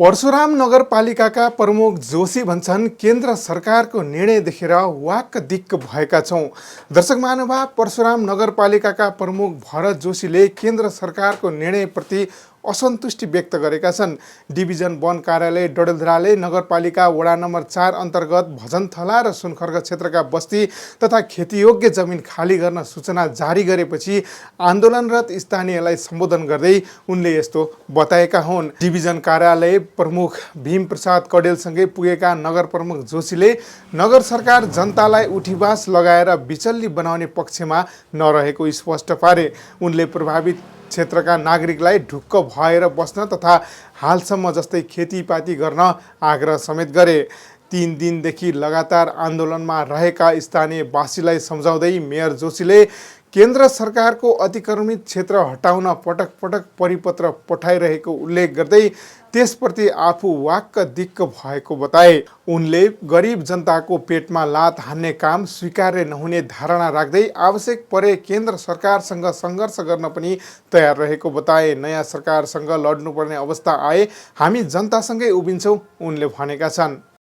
परशुराम नगरपालिकाका प्रमुख जोशी भन्छन् केन्द्र सरकारको निर्णय देखेर वाक्क दिक्क भएका छौँ। दर्शक महानुभाव, परशुराम नगरपालिकाका प्रमुख भरत जोशीले केन्द्र सरकारको निर्णयप्रति असन्तुष्टि व्यक्त गरेका छन्। डिभिजन वन कार्यालय डडेलधुराले नगरपालिका वडा नम्बर 4 अन्तर्गत भजनथला र सुनखर्क क्षेत्रका बस्ती तथा खेतीयोग्य जमिन खाली गर्न सूचना जारी गरेपछि आन्दोलनरत स्थानीयलाई सम्बोधन गर्दै उनले यस्तो बताएका हुन्। डिभिजन कार्यालय प्रमुख भीम प्रसाद कडेलसँगै पुगेका नगर प्रमुख जोशीले नगर सरकार जनतालाई उठीबास लगाएर बिचल्ली बनाउने पक्षमा नरहेको स्पष्ट पारे। उनले प्रभावित क्षेत्रका नागरिकलाई ढुक्क भएर बस्न तथा हालसम्म जस्तै खेतीपाती गर्न आग्रह समेत गरे। 3 दिनदेखि लगातार आन्दोलनमा रहेका स्थानीयवासीलाई सम्झाउँदै मेयर जोशीले केन्द्र सरकारको अतिक्रमित क्षेत्र हटाउन पटक पटक परिपत्र पठाइरहेको उल्लेख गर्दै त्यसप्रति आफू वाक्क दिक्क भएको बताए। उनले गरिब जनताको पेटमा लात हान्ने काम स्वीकार्य नहुने धारणा राख्दै आवश्यक परे केन्द्र सरकारसँग सङ्घर्ष गर्न पनि तयार रहेको बताए। नयाँ सरकारसँग लड्नुपर्ने अवस्था आए हामी जनतासँगै उभिन्छौँ, उनले भनेका छन्।